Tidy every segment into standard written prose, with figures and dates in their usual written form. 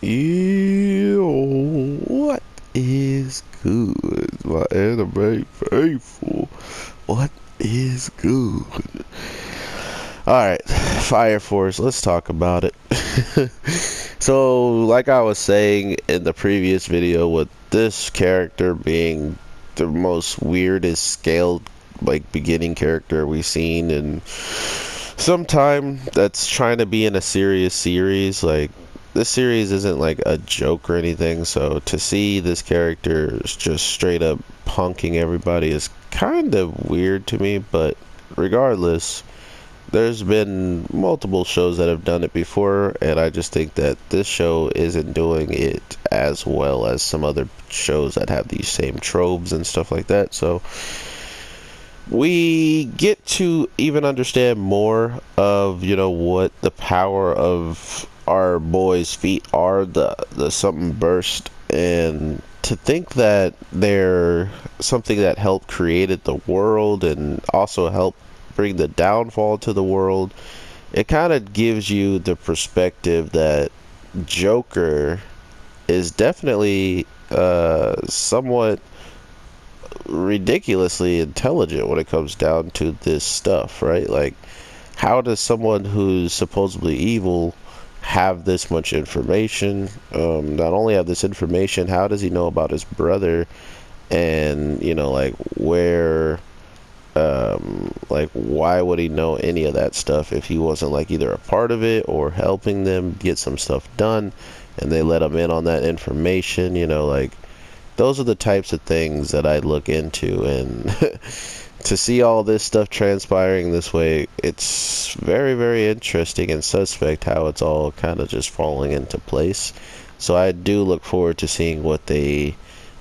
What is good, my anime faithful? What is good? Alright, Fire Force, let's talk about it. So, like I was saying in the previous video, with this character being the most weirdest scaled, like, beginning character we've seen in some time that's trying to be in a serious series, like, this series isn't like a joke or anything, so to see this character just straight up punking everybody is kind of weird to me, but regardless, there's been multiple shows that have done it before, and I just think that this show isn't doing it as well as some other shows that have these same tropes and stuff like that, so we get to even understand more of, what the power of our boys' feet are, the something burst, and to think that they're something that helped created the world and also helped bring the downfall to the world. It kind of gives you the perspective that Joker is definitely somewhat ridiculously intelligent when it comes down to this stuff, right? Like, how does someone who's supposedly evil have this much information? Not only have this information, how does he know about his brother? And, like, where, like, why would he know any of that stuff if he wasn't, like, either a part of it or helping them get some stuff done and they let him in on that information, like, those are the types of things that I look into, and to see all this stuff transpiring this way, it's very, very interesting and suspect how it's all kind of just falling into place. So I do look forward to seeing what they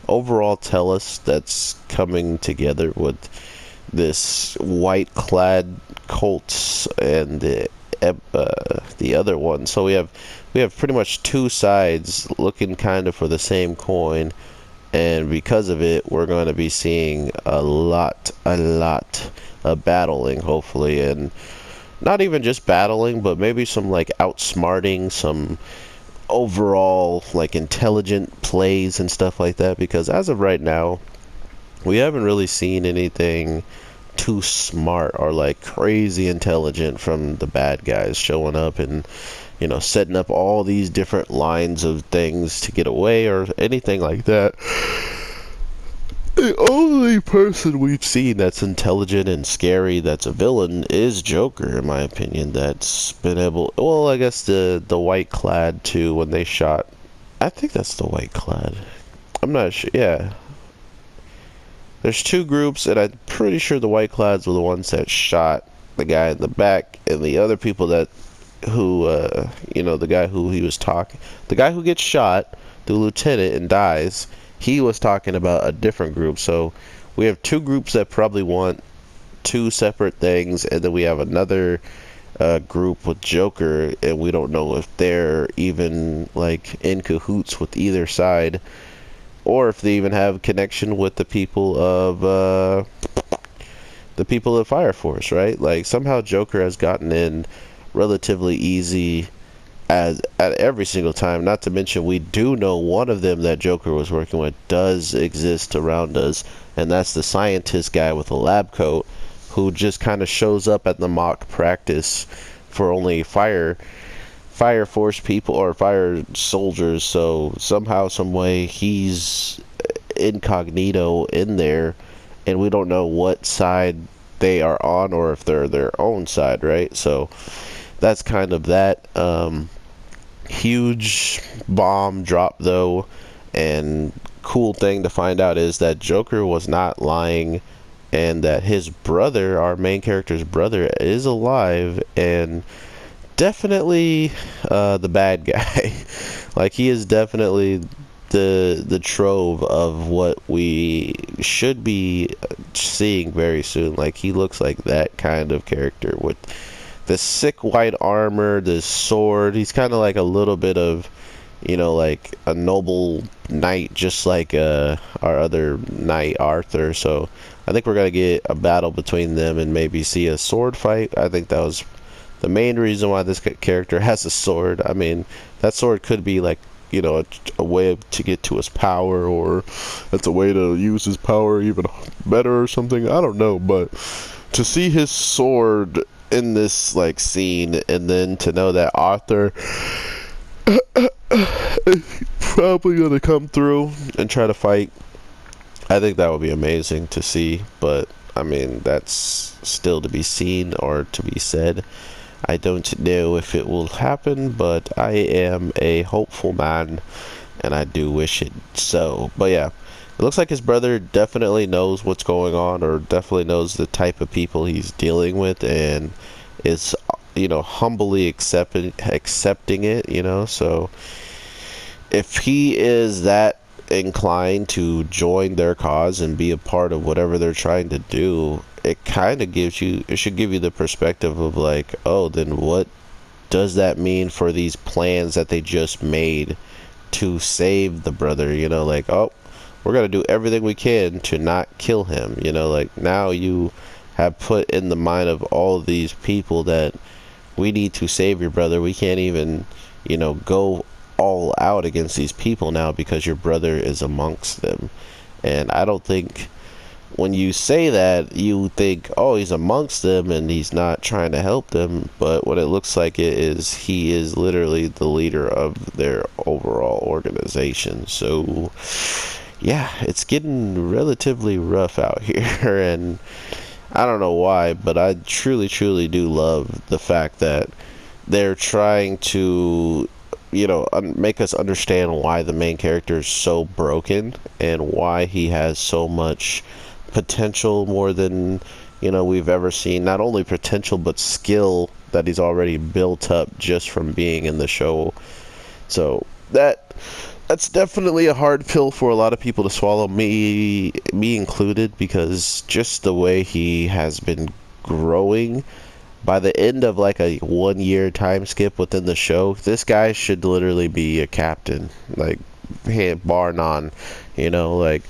overall tell us that's coming together with this white-clad Colts and the other one. So we have pretty much two sides looking kind of for the same coin. And because of it, we're going to be seeing a lot of battling, hopefully. And not even just battling, but maybe some, like, outsmarting, some overall, like, intelligent plays and stuff like that. Because as of right now, we haven't really seen anything too smart or, like, crazy intelligent from the bad guys showing up and setting up all these different lines of things to get away or anything like that. The only person we've seen that's intelligent and scary that's a villain is Joker, in my opinion, that's been able, well, I guess the white clad too, when they shot, I think that's the white clad, I'm not sure, yeah. There's two groups, and I'm pretty sure the white clads were the ones that shot the guy in the back, and the other people that the guy who he was talking, the guy who gets shot, the lieutenant, and dies, he was talking about a different group. So we have two groups that probably want two separate things, and then we have another group with Joker, and we don't know if they're even, like, in cahoots with either side, or if they even have connection with the people of Fire Force, right? Like, somehow Joker has gotten in relatively easy as at every single time, not to mention we do know one of them that Joker was working with does exist around us, and that's the scientist guy with a lab coat who just kind of shows up at the mock practice for only fire force people or fire soldiers. So somehow, some way, he's incognito in there, and we don't know what side they are on or if they're their own side, right? So that's kind of that. Huge bomb drop though, and cool thing to find out is that Joker was not lying, and that his brother, our main character's brother, is alive and definitely the bad guy. Like, he is definitely the trove of what we should be seeing very soon. Like, he looks like that kind of character with the sick white armor, this sword. He's kind of like a little bit of, like a noble knight, just like our other knight, Arthur. So I think we're going to get a battle between them and maybe see a sword fight. I think that was the main reason why this character has a sword. I mean, that sword could be like a way to get to his power, or it's a way to use his power even better or something. I don't know, but to see his sword in this like scene, and then to know that Arthur is probably gonna come through and try to fight, I think that would be amazing to see. But I mean, that's still to be seen or to be said. I don't know if it will happen, but I am a hopeful man, and I do wish it so. But yeah, it looks like his brother definitely knows what's going on, or definitely knows the type of people he's dealing with, and is, humbly accepting it, so if he is that inclined to join their cause and be a part of whatever they're trying to do, it should give you the perspective of like, oh, then what does that mean for these plans that they just made to save the brother? Like, oh, we're gonna do everything we can to not kill him. Like, now you have put in the mind of all of these people that we need to save your brother. We can't even, go all out against these people now because your brother is amongst them. And I don't think when you say that, you think, oh, he's amongst them and he's not trying to help them. But what it looks like he is literally the leader of their overall organization. So yeah, it's getting relatively rough out here. And I don't know why, but I truly, truly do love the fact that they're trying to, make us understand why the main character is so broken and why he has so much potential, more than, we've ever seen. Not only potential, but skill that he's already built up just from being in the show. So that's definitely a hard pill for a lot of people to swallow, me included, because just the way he has been growing, by the end of like a 1 year time skip within the show, this guy should literally be a captain, like, bar none. Like,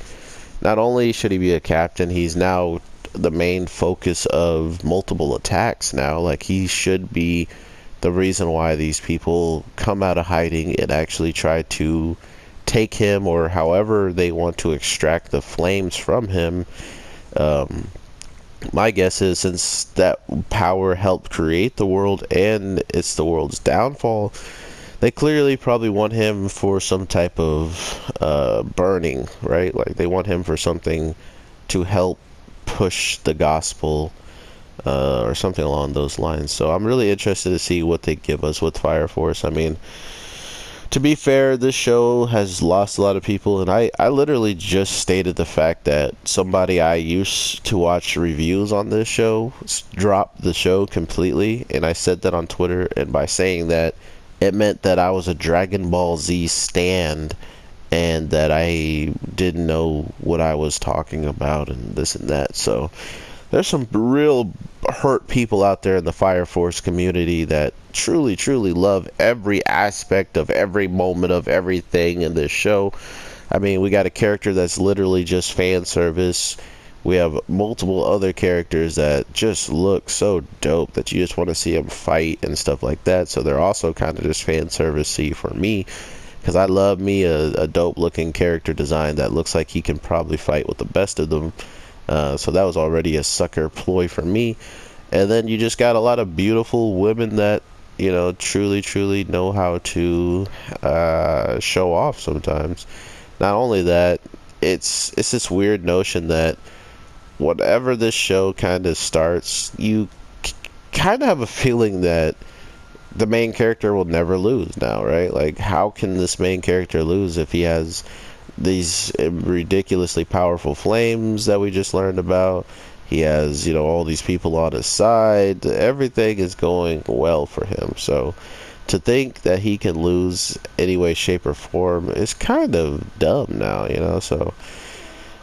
not only should he be a captain, he's now the main focus of multiple attacks now. Like, he should be the reason why these people come out of hiding and actually try to take him, or however they want to extract the flames from him. My guess is, since that power helped create the world and it's the world's downfall, they clearly probably want him for some type of burning, right? Like, they want him for something to help push the gospel, or something along those lines. So I'm really interested to see what they give us with Fire Force. I mean, to be fair, this show has lost a lot of people, and I literally just stated the fact that somebody I used to watch reviews on this show dropped the show completely, and I said that on Twitter, and by saying that, it meant that I was a Dragon Ball Z stan, and that I didn't know what I was talking about, and this and that. So there's some real hurt people out there in the Fire Force community that truly, truly love every aspect of every moment of everything in this show. I mean, we got a character that's literally just fan service. We have multiple other characters that just look so dope that you just want to see them fight and stuff like that. So they're also kind of just fan service-y for me, because I love me a dope looking character design that looks like he can probably fight with the best of them. So that was already a sucker ploy for me. And then you just got a lot of beautiful women that, truly, truly know how to show off sometimes. Not only that, it's this weird notion that whatever this show kind of starts, you kind of have a feeling that the main character will never lose now, right? Like, how can this main character lose if he has these ridiculously powerful flames that we just learned about? He has, all these people on his side. Everything is going well for him. So to think that he can lose any way, shape, or form is kind of dumb now, So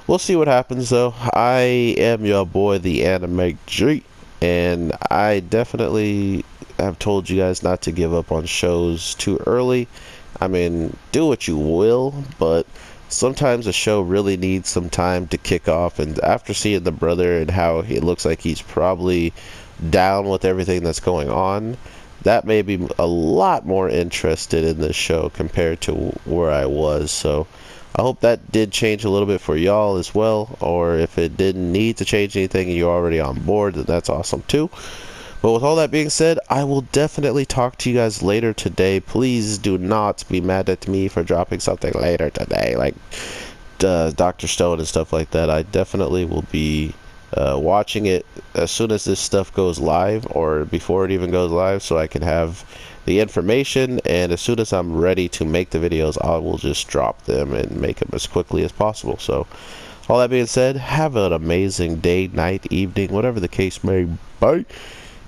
we'll see what happens, though. I am your boy, the Anime G, and I definitely have told you guys not to give up on shows too early. I mean, do what you will, but sometimes a show really needs some time to kick off, and after seeing the brother and how it looks like he's probably down with everything that's going on, that made me a lot more interested in this show compared to where I was. So I hope that did change a little bit for y'all as well, or if it didn't need to change anything and you're already on board, then that's awesome too. But with all that being said, I will definitely talk to you guys later today. Please do not be mad at me for dropping something later today, like Dr. Stone and stuff like that. I definitely will be watching it as soon as this stuff goes live, or before it even goes live, so I can have the information, and as soon as I'm ready to make the videos, I will just drop them and make them as quickly as possible. So all that being said, have an amazing day, night, evening, whatever the case may be.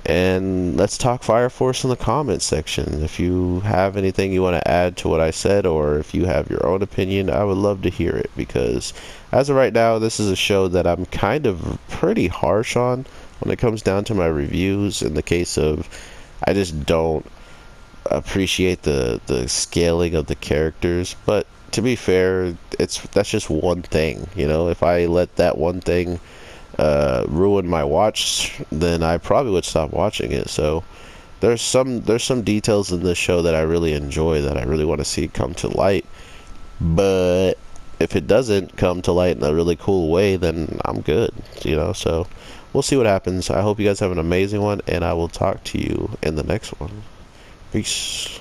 And let's talk Fire Force in the comments section. If you have anything you want to add to what I said, or if you have your own opinion, I would love to hear it, because as of right now, this is a show that I'm kind of pretty harsh on when it comes down to my reviews, in the case of I just don't appreciate the scaling of the characters. But to be fair, that's just one thing, you know. If I let that one thing ruin my watch, then I probably would stop watching it. So there's some details in this show that I really enjoy, that I really want to see come to light. But if it doesn't come to light in a really cool way, then I'm good, you know. So we'll see what happens. I hope you guys have an amazing one, and I will talk to you in the next one. Peace.